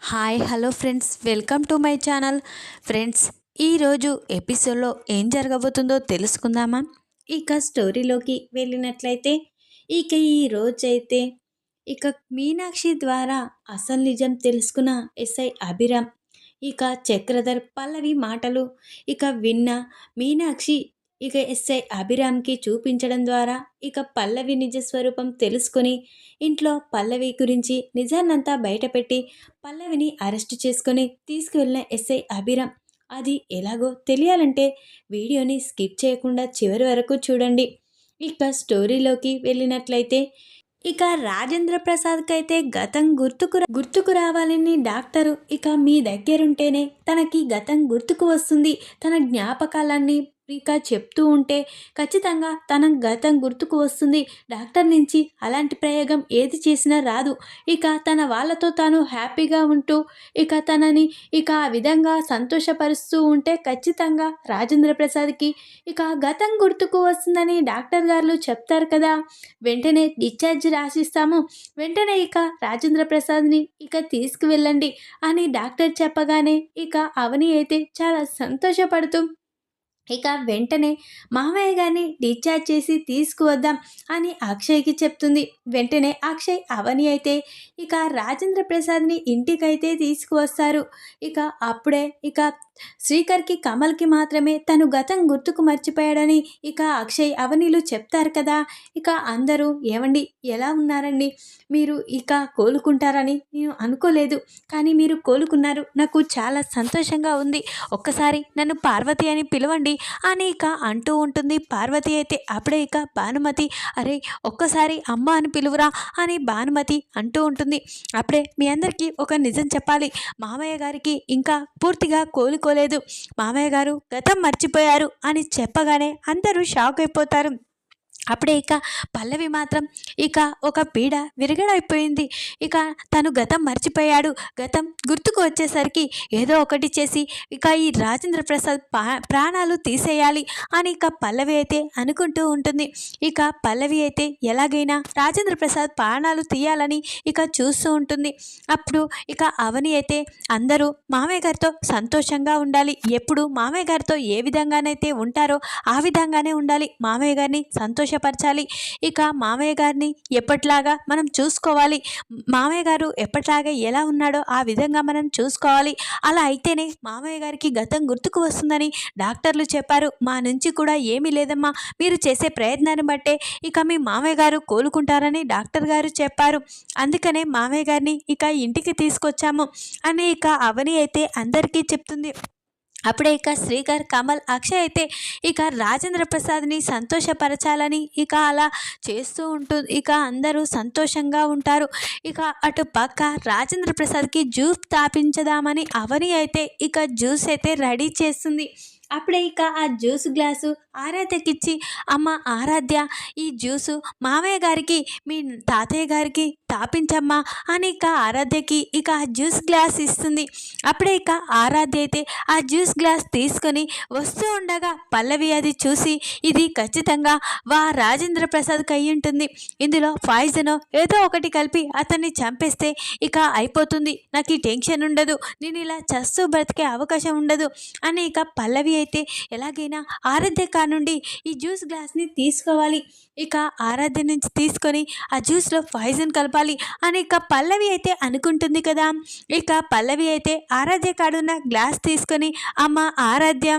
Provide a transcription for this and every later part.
Hi hello friends, welcome to my channel. Friends, ఈరోజు ఎపిసోడ్లో ఏం జరగబోతుందో తెలుసుకుందామా? ఇక స్టోరీలోకి వెళ్ళినట్లయితే ఈ రోజైతే మీనాక్షి ద్వారా అసలు నిజం తెలుసుకున్న ఎస్ఐ అభిరామ్ చక్రధర్ పల్లవి మాటలు విన్న మీనాక్షి ఎస్ఐ అభిరామ్కి చూపించడం ద్వారా పల్లవి నిజ స్వరూపం తెలుసుకొని ఇంట్లో పల్లవి గురించి నిజాన్నంతా బయటపెట్టి పల్లవిని అరెస్ట్ చేసుకొని తీసుకువెళ్ళిన ఎస్ఐ అభిరామ్ అది ఎలాగో తెలియాలంటే వీడియోని స్కిప్ చేయకుండా చివరి వరకు చూడండి. స్టోరీలోకి వెళ్ళినట్లయితే రాజేంద్ర ప్రసాద్కి అయితే గతం గుర్తుకు రావాలని డాక్టరు మీ దగ్గరుంటేనే తనకి గతం గుర్తుకు వస్తుంది, తన జ్ఞాపకాలన్నీ చెప్తూ ఉంటే ఖచ్చితంగా తన గతం గుర్తుకు వస్తుంది. డాక్టర్ నుంచి అలాంటి ప్రయోగం ఏది చేసినా రాదు. తన వాళ్ళతో తాను హ్యాపీగా ఉంటూ తనని ఆ విధంగా సంతోషపరుస్తూ ఉంటే ఖచ్చితంగా రాజేంద్ర ప్రసాద్కి గతం గుర్తుకు వస్తుందని డాక్టర్ గారు చెప్తారు కదా. వెంటనే డిశ్చార్జ్ రాసిస్తాము, వెంటనే రాజేంద్ర ప్రసాద్ని తీసుకువెళ్ళండి అని డాక్టర్ చెప్పగానే అవని అయితే చాలా సంతోషపడుతూ వెంటనే మామయ్య గారిని డిశ్చార్జ్ చేసి తీసుకువద్దాం అని అక్షయ్కి చెప్తుంది. వెంటనే అక్షయ్ అవని అయితే రాజేంద్ర ప్రసాద్ని ఇంటికైతే తీసుకువస్తారు. అప్పుడే శ్రీకర్కి కమల్కి మాత్రమే తను గతం గుర్తుకు మర్చిపోయాడని అక్షయ్ అవనీలు చెప్తారు కదా. అందరూ ఏమండి ఎలా ఉన్నారండి, మీరు కోలుకుంటారని నేను అనుకోలేదు, కానీ మీరు కోలుకున్నారు, నాకు చాలా సంతోషంగా ఉంది, ఒక్కసారి నన్ను పార్వతి అని పిలవండి అని అంటూ ఉంటుంది. పార్వతి అయితే అప్పుడే భానుమతి, అరే ఒక్కసారి అమ్మ అని పిలువురా అని భానుమతి అంటూ ఉంటుంది. అప్పుడే మీ అందరికీ ఒక నిజం చెప్పాలి, మామయ్య గారికి ఇంకా పూర్తిగా కోలుకోలేదు, మామయ్య గారు గతం మర్చిపోయారు అని చెప్పగానే అందరూ షాక్ అయిపోతారు. అప్పుడే పల్లవి మాత్రం ఒక పీడ విరగడైపోయింది. తను గతం మర్చిపోయాడు, గతం గుర్తుకు వచ్చేసరికి ఏదో ఒకటి చేసి ఈ రాజేంద్ర ప్రసాద్ ప్రాణాలు తీసేయాలి అని పల్లవి అయితే అనుకుంటూ ఉంటుంది. పల్లవి అయితే ఎలాగైనా రాజేంద్ర ప్రసాద్ ప్రాణాలు తీయాలని చూస్తూ ఉంటుంది. అప్పుడు అవని అయితే అందరూ మామయ్య గారితో సంతోషంగా ఉండాలి, ఎప్పుడు మామయ్య గారితో ఏ విధంగానైతే ఉంటారో ఆ విధంగానే ఉండాలి, మామయ్య గారిని సంతోషపరచాలి, మామయ్య గారిని ఎప్పటిలాగా మనం చూసుకోవాలి, మామయ్య గారు ఎప్పటిలాగా ఎలా ఉన్నాడో ఆ విధంగా మనం చూసుకోవాలి, అలా అయితేనే మామయ్య గారికి గతం గుర్తుకు వస్తుందని డాక్టర్లు చెప్పారు, మా నుంచి కూడా ఏమీ లేదమ్మా, మీరు చేసే ప్రయత్నాన్ని బట్టే మీ మామయ్య గారు కోలుకుంటారని డాక్టర్ గారు చెప్పారు, అందుకనే మామయ్య గారిని ఇంటికి తీసుకొచ్చాము అని అవని అయితే అందరికీ చెప్తుంది. అప్పుడే శ్రీకర్, కమల్, అక్షయ్ అయితే రాజేంద్ర ప్రసాద్ని సంతోషపరచాలని అలా చేస్తూ ఉంటుంది. అందరూ సంతోషంగా ఉంటారు. అటు పక్క రాజేంద్ర ప్రసాద్కి జ్యూస్ తాపించదామని అవని అయితే జ్యూస్ అయితే రెడీ చేస్తుంది. అప్పుడే ఆ జ్యూస్ గ్లాసు ఆరాధ్యకిచ్చి, అమ్మ ఆరాధ్య, ఈ జ్యూసు మామయ్య గారికి మీ తాతయ్య గారికి తాపించమ్మా అని ఆరాధ్యకి ఆ జ్యూస్ గ్లాస్ ఇస్తుంది. అప్పుడే ఆరాధ్య అయితే ఆ జ్యూస్ గ్లాస్ తీసుకొని వస్తూ ఉండగా పల్లవి అది చూసి, ఇది ఖచ్చితంగా రాజేంద్ర ప్రసాద్కి అయి ఉంటుంది, ఇందులో పాయిజన్ ఏదో ఒకటి కలిపి అతన్ని చంపేస్తే అయిపోతుంది, నాకు ఈ టెన్షన్ ఉండదు, నేను ఇలా చస్తూ బ్రతికే అవకాశం ఉండదు అని పల్లవి అయితే ఎలాగైనా ఆరాధ్య నుండి ఈ జ్యూస్ గ్లాస్ని తీసుకోవాలి, ఆరాధ్య నుంచి తీసుకొని ఆ జ్యూస్లో పాయిజన్ కలపాలి అని పల్లవి అయితే అనుకుంటుంది కదా. పల్లవి అయితే ఆరాధ్య కాడున్న గ్లాస్ తీసుకొని, అమ్మ ఆరాధ్య,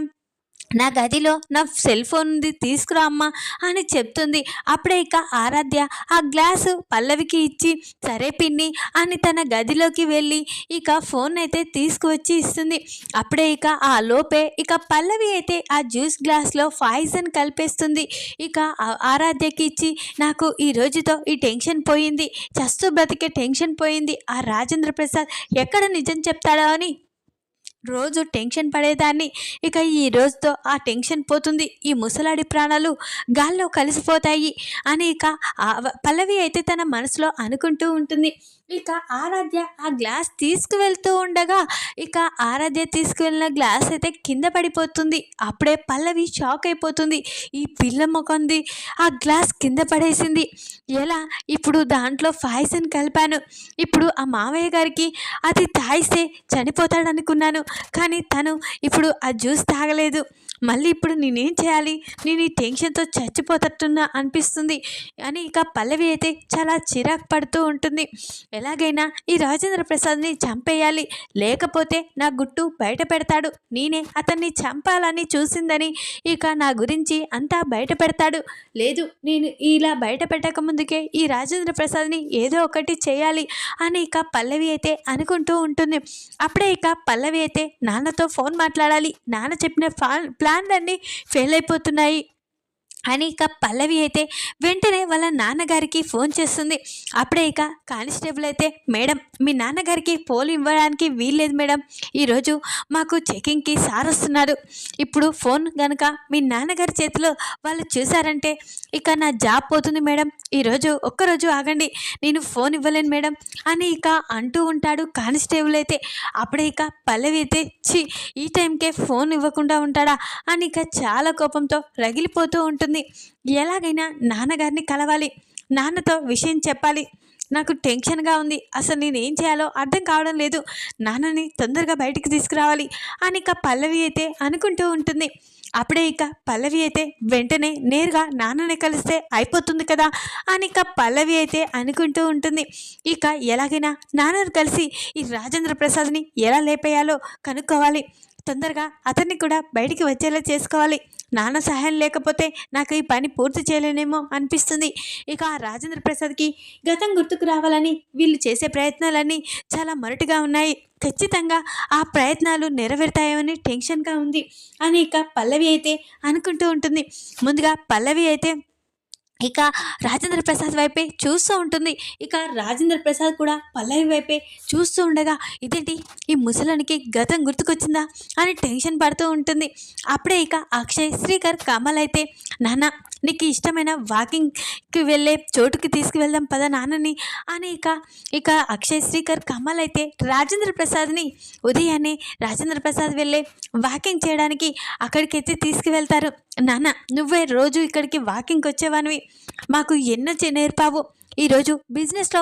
నా గదిలో నా సెల్ ఫోన్ ఉంది, తీసుకురా అమ్మా అని చెప్తుంది. అప్పుడే ఆరాధ్య ఆ గ్లాసు పల్లవికి ఇచ్చి, సరే పిన్ని అని తన గదిలోకి వెళ్ళి ఫోన్ అయితే తీసుకువచ్చి ఇస్తుంది. అప్పుడే ఆ లోపే పల్లవి అయితే ఆ జ్యూస్ గ్లాస్లో పాయిజన్ కలిపేస్తుంది. ఆరాధ్యకి ఇచ్చి, నాకు ఈ రోజుతో ఈ టెన్షన్ పోయింది, చస్తూ బ్రతికే టెన్షన్ పోయింది, ఆ రాజేంద్ర ప్రసాద్ ఎక్కడ నిజం చెప్తాడో అని రోజు టెన్షన్ పడేదాన్ని, ఈ రోజుతో ఆ టెన్షన్ పోతుంది, ఈ ముసలాడి ప్రాణాలు గాల్లో కలిసిపోతాయి అని పల్లవి అయితే తన మనసులో అనుకుంటూ ఉంటుంది. ఇక ఆరాధ్య ఆ గ్లాస్ తీసుకువెళ్తూ ఉండగా ఇక ఆరాధ్య తీసుకువెళ్ళిన గ్లాస్ అయితే కింద పడిపోతుంది. అప్పుడే పల్లవి షాక్ అయిపోతుంది. ఈ పిల్ల మొకంది ఆ గ్లాస్ కింద పడేసింది ఎలా? ఇప్పుడు దాంట్లో పాయిజన్ కలిపాను. ఇప్పుడు ఆ మావయ్య గారికి అది తాగిస్తే చనిపోతాడనుకున్నాను. కానీ తను ఇప్పుడు ఆ జ్యూస్ తాగలేదు. మళ్ళీ ఇప్పుడు నేనేం చేయాలి? నేను ఈ టెన్షన్తో చచ్చిపోతట్టున్నా అనిపిస్తుంది అని ఇక పల్లవి అయితే చాలా చిరాకు పడుతూ ఉంటుంది. ఎలాగైనా ఈ రాజేంద్ర ప్రసాద్ని చంపేయాలి, లేకపోతే నా గుట్టు బయట పెడతాడు. నేనే అతన్ని చంపాలని చూసిందని ఇక నా గురించి అంతా బయట పెడతాడు. లేదు, నేను ఇలా బయట పెట్టక ముందుకే ఈ రాజేంద్ర ప్రసాద్ని ఏదో ఒకటి చేయాలి అని ఇక పల్లవి అయితే అనుకుంటూ ఉంటుంది. అప్పుడే ఇక పల్లవి అయితే నాన్నతో ఫోన్ మాట్లాడాలి, నాన్న చెప్పిన ప్లాన్లన్నీ ఫెయిల్ అయిపోతున్నాయి అని ఇక పల్లవి అయితే వెంటనే వాళ్ళ నాన్నగారికి ఫోన్ చేస్తుంది. అప్పుడే ఇక కానిస్టేబుల్ అయితే, మేడం మీ నాన్నగారికి ఫోన్ ఇవ్వడానికి వీల్లేదు మేడం, ఈరోజు మాకు చెకింగ్కి సార్ వస్తున్నారు. ఇప్పుడు ఫోన్ కనుక మీ నాన్నగారి చేతిలో వాళ్ళు చూసారంటే ఇక నా జాబ్ పోతుంది మేడం, ఈరోజు ఒక్కరోజు ఆగండి, నేను ఫోన్ ఇవ్వలేను మేడం అని ఇక అంటూ ఉంటాడు కానిస్టేబుల్ అయితే. అప్పుడే ఇక పల్లవి అయితే ఈ టైంకే ఫోన్ ఇవ్వకుండా ఉంటాడా అని ఇక చాలా కోపంతో రగిలిపోతూ ఉంటుంది. ఎలాగైనా నాన్నగారిని కలవాలి, నాన్నతో విషయం చెప్పాలి, నాకు టెన్షన్గా ఉంది, అసలు నేనేం చేయాలో అర్థం కావడం లేదు, నాన్నని తొందరగా బయటికి తీసుకురావాలి అని ఇక పల్లవి అయితే అనుకుంటూ ఉంటుంది. అప్పుడే ఇక పల్లవి అయితే వెంటనే నేరుగా నాన్నని కలిస్తే అయిపోతుంది కదా అని ఇక పల్లవి అయితే అనుకుంటూ ఉంటుంది. ఇక ఎలాగైనా నాన్నను కలిసి ఈ రాజేంద్ర ప్రసాద్ని ఎలా లేపేయాలో కనుక్కోవాలి, తొందరగా అతన్ని కూడా బయటికి వచ్చేలా చేసుకోవాలి, నాన్న సహాయం లేకపోతే నాకు ఈ పని పూర్తి చేయలేనేమో అనిపిస్తుంది. ఇక ఆ రాజేంద్ర ప్రసాద్కి గతం గుర్తుకు రావాలని వీళ్ళు చేసే ప్రయత్నాలన్నీ చాలా మొరటుగా ఉన్నాయి, ఖచ్చితంగా ఆ ప్రయత్నాలు నెరవేరుతాయని టెన్షన్గా ఉంది అని ఇక పల్లవి అయితే అనుకుంటూ ఉంటుంది. ముందుగా పల్లవి అయితే ఇక రాజేంద్ర ప్రసాద్ వైపే చూస్తూ ఉంటుంది. ఇక రాజేంద్ర ప్రసాద్ కూడా పల్లవి వైపే చూస్తూ ఉండగా ఇదేంటి ఈ ముసలానికి గతం గుర్తుకొచ్చిందా అని టెన్షన్ పడుతూ ఉంటుంది. అప్పుడే ఇక అక్షయ్, శ్రీకర్, కమల్ అయితే నాన్న నీకు ఇష్టమైన వాకింగ్కి వెళ్ళే చోటుకి తీసుకువెళ్దాం పద నాన్నని అని ఇక అక్షయ్, శ్రీకర్, కమల్ అయితే రాజేంద్ర ప్రసాద్ని ఉదయాన్నే రాజేంద్ర ప్రసాద్ వెళ్ళే వాకింగ్ చేయడానికి అక్కడికైతే తీసుకువెళ్తారు. నాన్న నువ్వే రోజు ఇక్కడికి వాకింగ్కి వచ్చేవానివి, మాకు ఎన్నో నేర్పావు, ఈరోజు బిజినెస్లో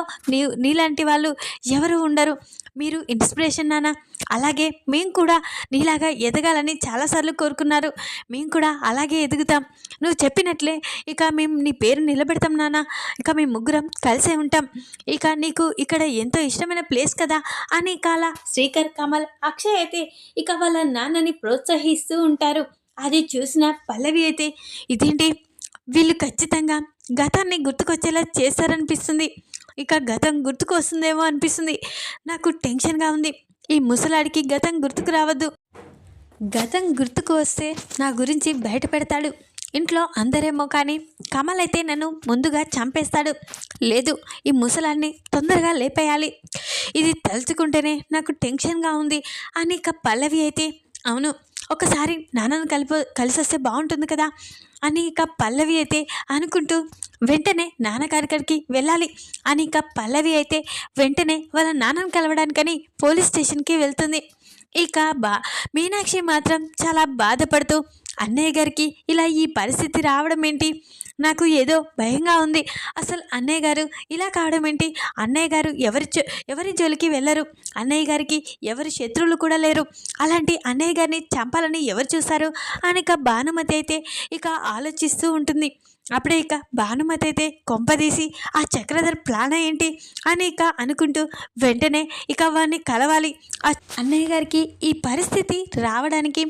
నీలాంటి వాళ్ళు ఎవరు ఉండరు, మీరు ఇన్స్పిరేషన్ నాన్న, అలాగే మేము కూడా నీలాగా ఎదగాలని చాలాసార్లు కోరుకున్నారు, మేము కూడా అలాగే ఎదుగుతాం, నువ్వు చెప్పినట్లే ఇక మేము నీ పేరు నిలబెడతాం నాన్న, ఇక మేము ముగ్గురం కలిసే ఉంటాం, ఇక నీకు ఇక్కడ ఎంతో ఇష్టమైన ప్లేస్ కదా అని అలా శ్రీకర్, కమల్, అక్షయ్ అయితే ఇక వాళ్ళ నాన్నని ప్రోత్సహిస్తూ ఉంటారు. అది చూసిన పల్లవి అయితే ఇదేంటి వీళ్ళు ఖచ్చితంగా గతాన్ని గుర్తుకొచ్చేలా చేస్తారనిపిస్తుంది, ఇక గతం గుర్తుకు వస్తుందేమో అనిపిస్తుంది, నాకు టెన్షన్గా ఉంది, ఈ ముసలాడికి గతం గుర్తుకు రావద్దు, గతం గుర్తుకు వస్తే నా గురించి బయట పెడతాడు, ఇంట్లో అందరేమో కానీ కమల్ అయితే నన్ను ముందుగా చంపేస్తాడు, లేదు ఈ ముసలాన్ని తొందరగా లేపేయాలి, ఇది తలుచుకుంటేనే నాకు టెన్షన్గా ఉంది అని ఇక పల్లవి అయితే అవును ఒకసారి నాన్నను కలిసి వస్తే బాగుంటుంది కదా అని ఇక పల్లవి అయితే అనుకుంటూ వెంటనే నాన్నగారికి వెళ్ళాలి అని ఇక పల్లవి అయితే వెంటనే వాళ్ళ నాన్నను కలవడానికని పోలీస్ స్టేషన్కి వెళ్తుంది. ఇక మీనాక్షి మాత్రం చాలా బాధపడుతూ అన్నయ్య గారికి ఇలా ఈ పరిస్థితి రావడం ఏంటి, నాకు ఏదో భయంగా ఉంది, అసలు అన్నయ్య గారు ఇలా కావడం ఏంటి, అన్నయ్య గారు ఎవరి జోలికి వెళ్ళరు, అన్నయ్య గారికి ఎవరి శత్రువులు కూడా లేరు, అలాంటి అన్నయ్య గారిని చంపాలని ఎవరు చూస్తారు అని ఇక భానుమతి అయితే ఇక ఆలోచిస్తూ ఉంటుంది. అప్పుడే ఇక భానుమతి అయితే కొంపదీసి ఆ చక్రధర్ ప్లాన్ ఏంటి అని ఇక అనుకుంటూ వెంటనే ఇక వాడిని కలవాలి, ఆ అన్నయ్య గారికి ఈ పరిస్థితి రావడానికి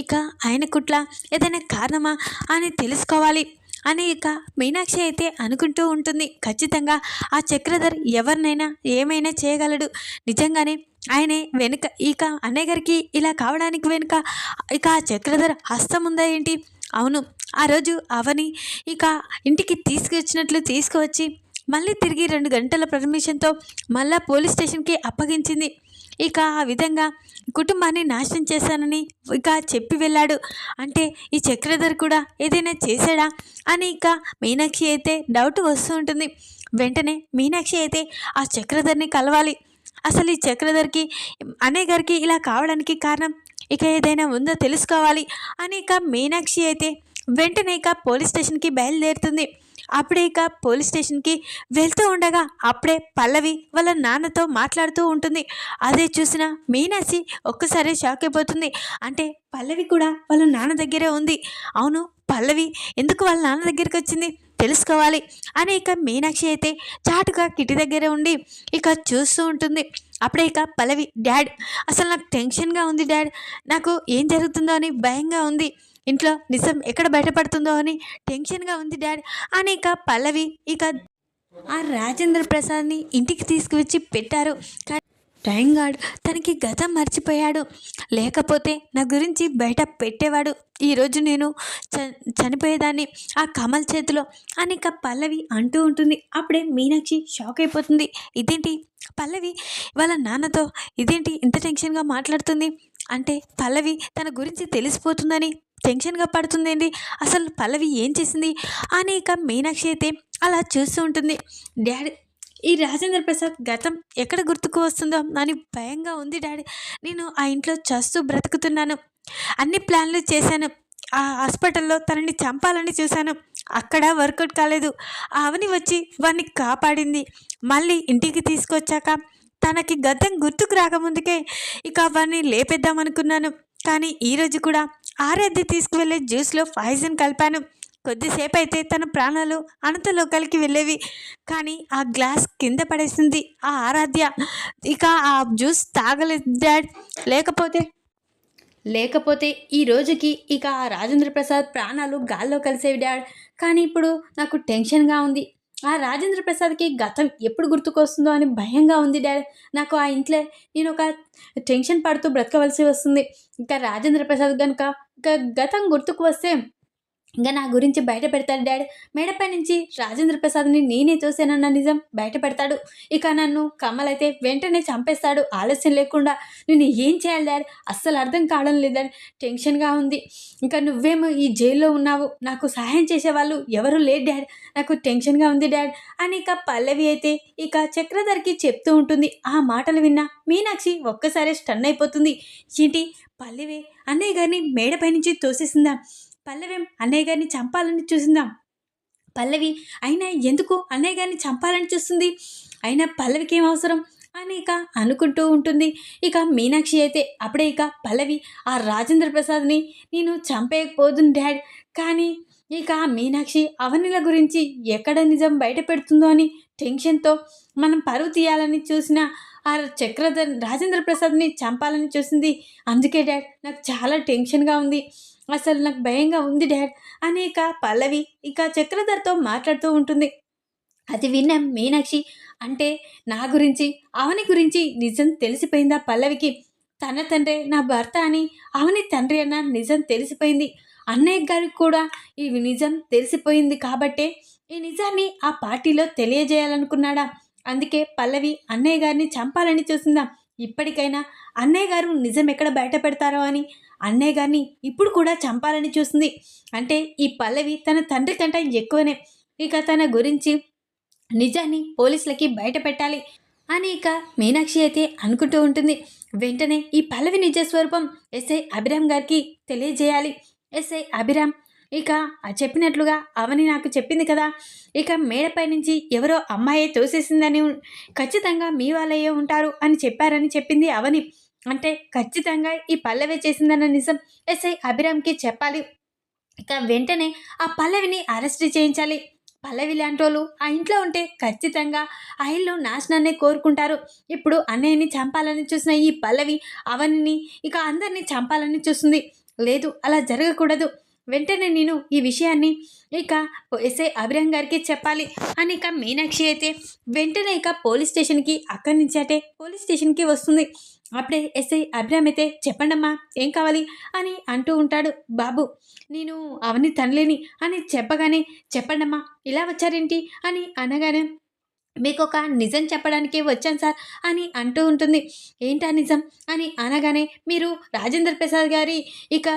ఇక ఆయన కుట్ల ఏదైనా కారణమా అని తెలుసుకోవాలి అని ఇక మీనాక్షి అయితే అనుకుంటూ ఉంటుంది. ఖచ్చితంగా ఆ చక్రధర్ ఎవరినైనా ఏమైనా చేయగలడు, నిజంగానే ఆయనే వెనుక ఇక అన్నయ్య గారికి ఇలా కావడానికి వెనుక ఇక ఆ చక్రధర్ హస్తం ఉందా ఏంటి, అవును ఆ రోజు అవని ఇక ఇంటికి తీసుకువచ్చి మళ్ళీ తిరిగి 2 గంటల పర్మిషన్తో మళ్ళా పోలీస్ స్టేషన్కి అప్పగించింది, ఇక ఆ విధంగా కుటుంబాన్ని నాశనం చేశానని ఇక చెప్పి వెళ్ళాడు. అంటే ఈ చక్రధర్ కూడా ఏదైనా చేశాడా అని ఇక మీనాక్షి అయితే డౌట్ వస్తూ ఉంటుంది. వెంటనే మీనాక్షి అయితే ఆ చక్రధర్ని కలవాలి. అసలు ఈ చక్రధర్కి అన్నయ్య గారికి ఇలా కావడానికి కారణం ఇక ఏదైనా ఉందో తెలుసుకోవాలి అని ఇక మీనాక్షి అయితే వెంటనే ఇక పోలీస్ స్టేషన్కి బయలుదేరుతుంది. అప్పుడే ఇక పోలీస్ స్టేషన్కి వెళ్తూ ఉండగా అప్పుడే పల్లవి వాళ్ళ నాన్నతో మాట్లాడుతూ ఉంటుంది. అదే చూసిన మీనాక్షి ఒక్కసారి షాక్ అయిపోతుంది. అంటే పల్లవి కూడా వాళ్ళ నాన్న దగ్గరే ఉంది. అవును, పల్లవి ఎందుకు వాళ్ళ నాన్న దగ్గరికి వచ్చింది తెలుసుకోవాలి అని ఇక మీనాక్షి అయితే చాటుగా కిటి దగ్గరే ఉండి ఇక చూస్తూ ఉంటుంది. అప్పుడే ఇక పల్లవి, డాడ్ అసలు నాకు టెన్షన్గా ఉంది డాడ్, నాకు ఏం జరుగుతుందో అని భయంగా ఉంది, ఇంట్లో నిజం ఎక్కడ బయటపడుతుందో అని టెన్షన్గా ఉంది డాడ్ అని ఇక పల్లవి ఇక ఆ రాజేంద్ర ప్రసాద్ని ఇంటికి తీసుకువచ్చి పెట్టారు. టైం గార్డ్ తనకి గతం మర్చిపోయాడు, లేకపోతే నా గురించి బయట పెట్టేవాడు, ఈరోజు నేను చనిపోయేదాన్ని ఆ కమల్ చేతిలో అని ఇక పల్లవి అంటూ ఉంటుంది. అప్పుడే మీనాక్షి షాక్ అయిపోతుంది. ఇదేంటి పల్లవి వాళ్ళ నాన్నతో ఇదేంటి ఇంత టెన్షన్గా మాట్లాడుతుంది, అంటే పల్లవి తన గురించి తెలిసిపోతుందని టెన్షన్గా పడుతుందేంటి, అసలు పల్లవి ఏం చేసింది అని ఇక మీనాక్షి అయితే అలా చూస్తూ ఉంటుంది. డాడీ ఈ రాజేంద్ర ప్రసాద్ గతం ఎక్కడ గుర్తుకు వస్తుందో అని భయంగా ఉంది డాడీ, నేను ఆ ఇంట్లో చస్తూ బ్రతుకుతున్నాను, అన్ని ప్లాన్లు చేశాను, ఆ హాస్పిటల్లో తనని చంపాలని చూశాను, అక్కడ వర్కౌట్ కాలేదు, అవని వచ్చి వాడిని కాపాడింది, మళ్ళీ ఇంటికి తీసుకొచ్చాక తనకి గతం గుర్తుకు రాకముందుకే ఇక వాడిని లేపేద్దామనుకున్నాను, కానీ ఈరోజు కూడా ఆరాధ్య తీసుకువెళ్ళే జ్యూస్లో పాయిజన్ కలిపాను, కొద్దిసేపు అయితే తన ప్రాణాలు అనంత లోకాలకి వెళ్ళేవి, కానీ ఆ గ్లాస్ కింద పడేసింది ఆ ఆరాధ్య, ఇక ఆ జ్యూస్ తాగలేదు డాడ్, లేకపోతే ఈ రోజుకి ఇక ఆ రాజేంద్ర ప్రసాద్ ప్రాణాలు గాల్లో కలిసేవి డాడ్, కానీ ఇప్పుడు నాకు టెన్షన్గా ఉంది, ఆ రాజేంద్ర ప్రసాద్కి గతం ఎప్పుడు గుర్తుకొస్తుందో అని భయంగా ఉంది డాడ్, నాకు ఆ ఇంట్లో నేను ఒక టెన్షన్ పడుతూ బ్రతకవలసి వస్తుంది, ఇంకా రాజేంద్ర ప్రసాద్ కనుక గతం గుర్తుకు వస్తే ఇంకా నా గురించి బయట పెడతాడు డాడ్, మేడపై నుంచి రాజేంద్ర ప్రసాద్ని నేనే చూసానన్న నిజం బయట పెడతాడు, ఇక నన్ను కమల్ అయితే వెంటనే చంపేస్తాడు ఆలస్యం లేకుండా, నేను ఏం చేయాలి డాడ్ అస్సలు అర్థం కావడం లేదని టెన్షన్గా ఉంది, ఇంకా నువ్వేమో ఈ జైల్లో ఉన్నావు, నాకు సహాయం చేసేవాళ్ళు ఎవరు లేరు డాడ్, నాకు టెన్షన్గా ఉంది డాడ్ అని ఇక పల్లవి అయితే ఇక చక్రధర్కి చెప్తూ ఉంటుంది. ఆ మాటలు విన్న మీనాక్షి ఒక్కసారి స్టన్ అయిపోతుంది. ఏంటి పల్లవి అన్నయ్య గారిని మేడపై నుంచి తోసేసిందా, పల్లవి అన్నయ్య గారిని చంపాలని చూసిందా, పల్లవి అయినా ఎందుకు అన్నయ్య గారిని చంపాలని చూస్తుంది, అయినా పల్లవికి ఏం అవసరం అని ఇక అనుకుంటూ ఉంటుంది. ఇక మీనాక్షి అయితే అప్పుడే ఇక పల్లవి ఆ రాజేంద్ర ప్రసాద్ని నేను చంపేయకపోదును డాడ్, కానీ ఇక మీనాక్షి అవనిల గురించి ఎక్కడ నిజం బయట పెడుతుందో అని టెన్షన్తో మనం పరువు తీయాలని చూసిన ఆ చక్రధర్ రాజేంద్ర ప్రసాద్ని చంపాలని చూసింది, అందుకే డాడ్ నాకు చాలా టెన్షన్గా ఉంది, అసలు నాకు భయంగా ఉంది డాడ్ అని ఇక పల్లవి ఇక చక్రధర్తో మాట్లాడుతూ ఉంటుంది. అది విన్న మీనాక్షి, అంటే నా గురించి అవని గురించి నిజం తెలిసిపోయిందా పల్లవికి, తన తండ్రి నా భర్త అని అవని తండ్రి అన్న నిజం తెలిసిపోయింది, అన్నయ్య గారికి కూడా ఈ నిజం తెలిసిపోయింది కాబట్టే ఈ నిజాన్ని ఆ పార్టీలో తెలియజేయాలనుకున్నాడా, అందుకే పల్లవి అన్నయ్య గారిని చంపాలని చూసిందా, ఇప్పటికైనా అన్నయ్య గారు నిజం ఎక్కడ బయట పెడతారో అని అన్నయ్య గారిని ఇప్పుడు కూడా చంపాలని చూస్తుంది, అంటే ఈ పల్లవి తన తండ్రి కంటే ఎక్కువనే ఇక తన గురించి నిజాన్ని పోలీసులకి బయట పెట్టాలి అని ఇక మీనాక్షి అయితే అనుకుంటూ ఉంటుంది. వెంటనే ఈ పల్లవి నిజ స్వరూపం ఎస్ఐ అభిరామ్ గారికి తెలియజేయాలి, ఎస్ఐ అభిరామ్ ఇక చెప్పినట్లుగా అవని నాకు చెప్పింది కదా, ఇక మేడపై నుంచి ఎవరో అమ్మాయి తోసేసిందని, ఖచ్చితంగా మీ వాళ్ళయ్యే ఉంటారు అని చెప్పారని చెప్పింది అవని, అంటే ఖచ్చితంగా ఈ పల్లవి చేసిందన్న నిజం ఎస్ఐ అభిరామ్కి చెప్పాలి, ఇక వెంటనే ఆ పల్లవిని అరెస్ట్ చేయించాలి, పల్లవి లాంటి వాళ్ళు ఆ ఇంట్లో ఉంటే ఖచ్చితంగా ఆ ఇల్లు నాశనాన్ని కోరుకుంటారు, ఇప్పుడు అన్నయ్యని చంపాలని చూసిన ఈ పల్లవి అవనిని ఇక అందరినీ చంపాలని చూస్తుంది, లేదు అలా జరగకూడదు, వెంటనే నేను ఈ విషయాన్ని ఇక ఎస్ఐ అభిరామ్ గారికి చెప్పాలి అని ఇక మీనాక్షి అయితే వెంటనే ఇక పోలీస్ స్టేషన్కి అక్కడి నుంచి అంటే పోలీస్ స్టేషన్కి వస్తుంది. అప్పుడే ఎస్ఐ అభిరామ్ అయితే చెప్పండమ్మా ఏం కావాలి అని అంటూ ఉంటాడు. బాబు నేను అవని తండ్రిని అని చెప్పగానే చెప్పండమ్మా ఇలా వచ్చారేంటి అని అనగానే మీకొక నిజం చెప్పడానికే వచ్చాను సార్ అని అంటూ ఉంటుంది. ఏంటా నిజం అని అనగానే, మీరు రాజేంద్ర ప్రసాద్ గారి ఇక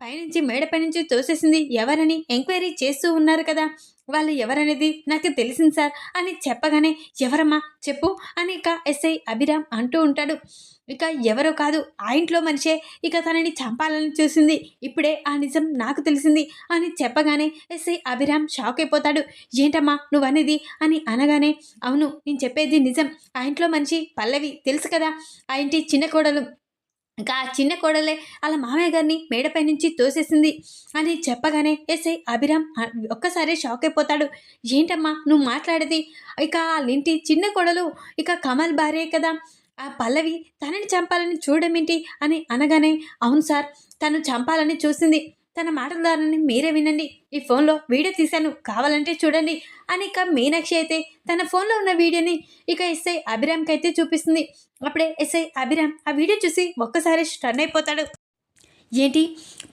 పైనుంచి మేడపై నుంచి తోసేసింది ఎవరని ఎంక్వైరీ చేస్తూ ఉన్నారు కదా! వాళ్ళు ఎవరనేది నాకు తెలిసింది సార్ అని చెప్పగానే, ఎవరమ్మా చెప్పు అని ఇక ఎస్ఐ అభిరామ్ అంటూ ఉంటాడు. ఇక ఎవరో కాదు ఆ ఇంట్లో మనిషే ఇక తనని చంపాలని చూసింది. ఇప్పుడే ఆ నిజం నాకు తెలిసింది అని చెప్పగానే ఎస్ఐ అభిరామ్ షాక్ అయిపోతాడు. ఏంటమ్మా నువ్వనేది అని అనగానే, అవును నేను చెప్పేది నిజం. ఆ ఇంట్లో మనిషి పల్లవి తెలుసు కదా! ఆ ఇంటి చిన్న కోడలు. ఇంకా ఆ చిన్న కోడలే ఆళ్ళ మామయ్య గారిని మేడపై నుంచి తోసేసింది అని చెప్పగానే ఎస్ఐ అభిరామ్ ఒక్కసారే షాక్ అయిపోతాడు. ఏంటమ్మా నువ్వు మాట్లాడేది? ఇక ఆళ్ళింటి చిన్న కోడలు ఇక కమల్ భార్యే కదా! ఆ పల్లవి తనని చంపాలని చూడడమేంటి అని అనగానే, అవును సార్ తను చంపాలని చూసింది. తన మాటల ద్వారానే మీరే వినండి. ఈ ఫోన్‌లో వీడియో తీశాను కావాలంటే చూడండి అని ఇక మీనాక్షి అయితే తన ఫోన్‌లో ఉన్న వీడియోని ఇక ఎస్ఐ అభిరామ్‌కైతే చూపిస్తుంది. అప్పుడే ఎస్ఐ అభిరామ్ ఆ వీడియో చూసి ఒక్కసారి స్టన్ అయిపోతాడు. ఏంటి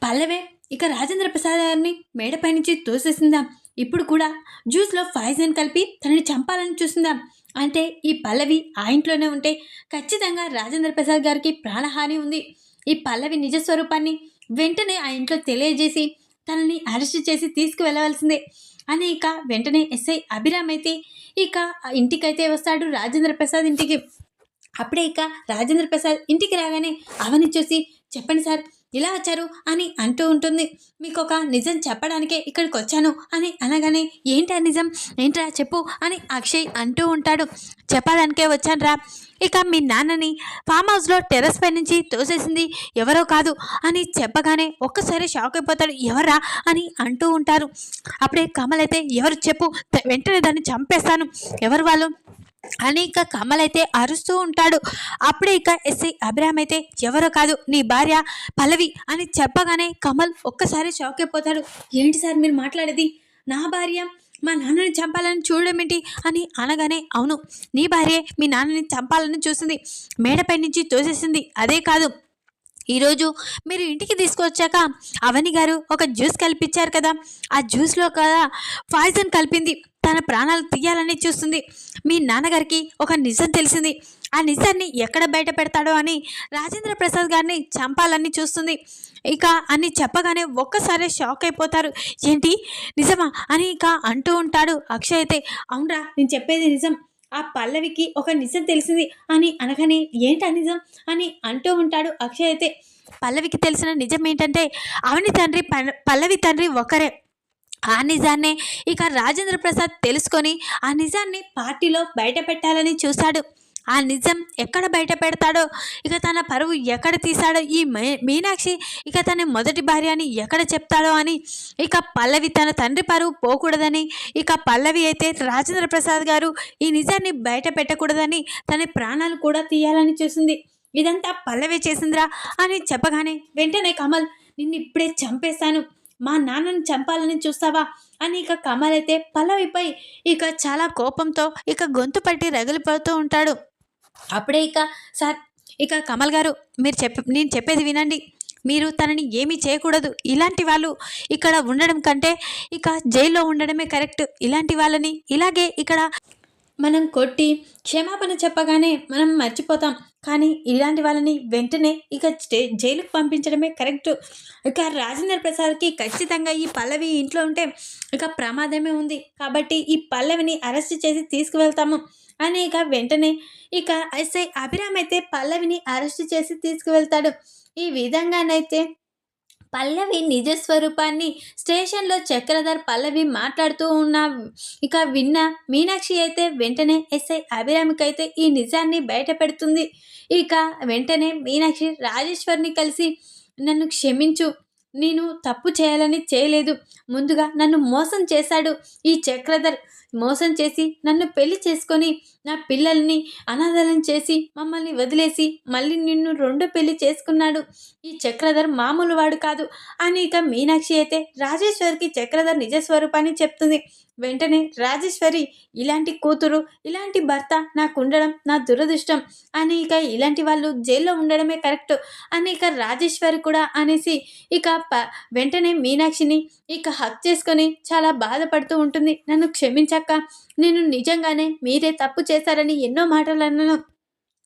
పల్లవే ఇక రాజేంద్ర ప్రసాద్ గారిని మేడపై నుంచి తోసేసిందా? ఇప్పుడు కూడా జ్యూస్‌లో పాయిజన్ కలిపి తనని చంపాలని చూసిందా? అంటే ఈ పల్లవి ఆ ఇంట్లోనే ఉంటే ఖచ్చితంగా రాజేంద్ర ప్రసాద్ గారికి ప్రాణహాని ఉంది. ఈ పల్లవి నిజ స్వరూపాన్ని వెంటనే ఆ ఇంట్లో తెలియజేసి తనని అరెస్ట్ చేసి తీసుకువెళ్ళవలసిందే అని ఇక వెంటనే ఎస్ఐ అభిరామ్ అయితే ఇక ఆ ఇంటికైతే వస్తాడు రాజేంద్ర ప్రసాద్ ఇంటికి. అప్పుడే ఇక రాజేంద్ర ప్రసాద్ ఇంటికి రాగానే అవని చూసి, చెప్పండి సార్ ఇలా వచ్చారు అని అంటూ ఉంటుంది. మీకొక నిజం చెప్పడానికే ఇక్కడికొచ్చాను అని అనగానే, ఏంటా నిజం? ఏంట్రా చెప్పు అని అక్షయ్ అంటూ ఉంటాడు. చెప్పడానికే వచ్చానురా. ఇక మీ నాన్నని ఫామ్ హౌస్‌లో టెర్రస్ పై నుంచి తోసేసింది ఎవరో కాదు అని చెప్పగానే ఒక్కసారి షాక్ అయిపోతాడు. ఎవర్రా అని అంటూ ఉంటారు. అప్పుడే కమల్ అయితే ఎవరు చెప్పు వెంటనే దాన్ని చంపేస్తాను. ఎవరు వాళ్ళు? అని ఇక కమల్ అయితే అరుస్తూ ఉంటాడు. అప్పుడే ఇక ఎస్ఐ అభిరామ్ అయితే ఎవరో కాదు నీ భార్య పల్లవి అని చెప్పగానే కమల్ ఒక్కసారి షాక్ అయిపోతాడు. ఏంటి సార్ మీరు మాట్లాడేది? నా భార్య మా నాన్నని చంపాలని చూడడం ఏంటి అని అనగానే, అవును నీ భార్యే మీ నాన్నని చంపాలని చూసింది. మేడపై నుంచి తోసేసింది. అదే కాదు ఈరోజు మీరు ఇంటికి తీసుకొచ్చాక అవని గారు ఒక జ్యూస్ కలిపించారు కదా! ఆ జ్యూస్‌లో కదా పాయిజన్ కలిపింది. తన ప్రాణాలు తీయాలని చూస్తుంది. మీ నాన్నగారికి ఒక నిజం తెలిసింది. ఆ నిజాన్ని ఎక్కడ బయట పెడతాడో అని రాజేంద్ర ప్రసాద్ గారిని చంపాలని చూస్తుంది. ఇక అని చెప్పగానే ఒక్కసారే షాక్ అయిపోతారు. ఏంటి నిజమా? అని ఇక అంటూ ఉంటాడు. అక్షయ్ అయితే అవునరా నేను చెప్పేది నిజం. ఆ పల్లవికి ఒక నిజం తెలిసింది అని అనగానే ఏంటా నిజం అని అంటూ ఉంటాడు అక్షయ్ అయితే. పల్లవికి తెలిసిన నిజం ఏంటంటే అవని తండ్రి పల్లవి తండ్రి ఒకరే. ఆ నిజాన్నే ఇక రాజేంద్ర ప్రసాద్ తెలుసుకొని ఆ నిజాన్ని పార్టీలో బయట పెట్టాలని చూశాడు. ఆ నిజం ఎక్కడ బయట పెడతాడో, ఇక తన పరువు ఎక్కడ తీశాడో, ఈ మీనాక్షి ఇక తన మొదటి భార్య అని ఎక్కడ చెప్తాడో అని ఇక పల్లవి తన తండ్రి పరువు పోకూడదని ఇక పల్లవి అయితే రాజేంద్ర ప్రసాద్ గారు ఈ నిజాన్ని బయట పెట్టకూడదని తన ప్రాణాలు కూడా తీయాలని చూసింది. ఇదంతా పల్లవి చేసిందిరా అని చెప్పగానే వెంటనే కమల్ నిన్ను ఇప్పుడే చంపేస్తాను, మా నాన్నని చంపాలని చూస్తావా అని ఇక కమల్ అయితే పల్లవిపై ఇక చాలా కోపంతో ఇక గొంతు పట్టి రగిలిపోతూ ఉంటాడు. అప్పుడే ఇక సార్ ఇక కమల్ గారు నేను చెప్పేది వినండి. మీరు తనని ఏమీ చేయకూడదు. ఇలాంటి వాళ్ళు ఇక్కడ ఉండడం కంటే ఇక జైల్లో ఉండడమే కరెక్ట్. ఇలాంటి వాళ్ళని ఇలాగే ఇక్కడ మనం కొట్టి క్షమాపణ చెప్పగానే మనం మర్చిపోతాం. కానీ ఇలాంటి వాళ్ళని వెంటనే ఇక జైలుకి పంపించడమే కరెక్టు. ఇక రాజేంద్ర ప్రసాద్‌కి ఖచ్చితంగా ఈ పల్లవి ఇంట్లో ఉంటే ఇక ప్రమాదమే ఉంది. కాబట్టి ఈ పల్లవిని అరెస్ట్ చేసి తీసుకువెళ్తాము అని ఇక వెంటనే ఇక ఎస్ఐ అభిరామ్ అయితే పల్లవిని అరెస్ట్ చేసి తీసుకువెళ్తాడు. ఈ విధంగానైతే పల్లవి నిజ స్వరూపాన్ని స్టేషన్‌లో చక్రధర్ పల్లవి మాట్లాడుతూ ఉన్న ఇక విన్న మీనాక్షి అయితే వెంటనే ఎస్ఐ అభిరామికైతే ఈ నిజాన్ని బయట పెడుతుంది. ఇక వెంటనే మీనాక్షి రాజేశ్వర్‌ని కలిసి నన్ను క్షమించు. నేను తప్పు చేయాలని చేయలేదు. ముందుగా నన్ను మోసం చేశాడు ఈ చక్రధర్. మోసం చేసి నన్ను పెళ్లి చేసుకొని నా పిల్లల్ని అనాథలను చేసి మమ్మల్ని వదిలేసి మళ్ళీ నిన్ను రెండో పెళ్లి చేసుకున్నాడు. ఈ చక్రధర్ మామూలు వాడు కాదు అని ఇక మీనాక్షి అయితే రాజేశ్వర్కి చక్రధర్ నిజ స్వరూపాన్ని చెప్తుంది. వెంటనే రాజేశ్వరి ఇలాంటి కూతురు ఇలాంటి భర్త నాకు ఉండడం నా దురదృష్టం అని ఇక ఇలాంటి వాళ్ళు జైల్లో ఉండడమే కరెక్ట్ అని ఇక రాజేశ్వరి కూడా అనేసి ఇక వెంటనే మీనాక్షిని ఇక హక్ చేసుకొని చాలా బాధపడుతూ ఉంటుంది. నన్ను క్షమించక్క, నేను నిజంగానే మీరే తప్పు చేశారని ఎన్నో మాటలు అన్నాను,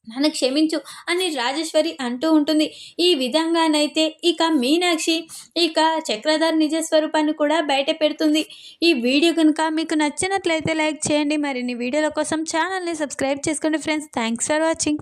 నన్ను క్షమించు అని రాజేశ్వరి అంటూ ఉంటుంది. ఈ విధంగానైతే ఇక మీనాక్షి ఇక చక్రధర్ నిజ స్వరూపాన్ని కూడా బయట పెడుతుంది. ఈ వీడియో కనుక మీకు నచ్చినట్లయితే లైక్ చేయండి. మరిన్ని వీడియోల కోసం ఛానల్ని సబ్స్క్రైబ్ చేసుకోండి ఫ్రెండ్స్. Thanks for watching.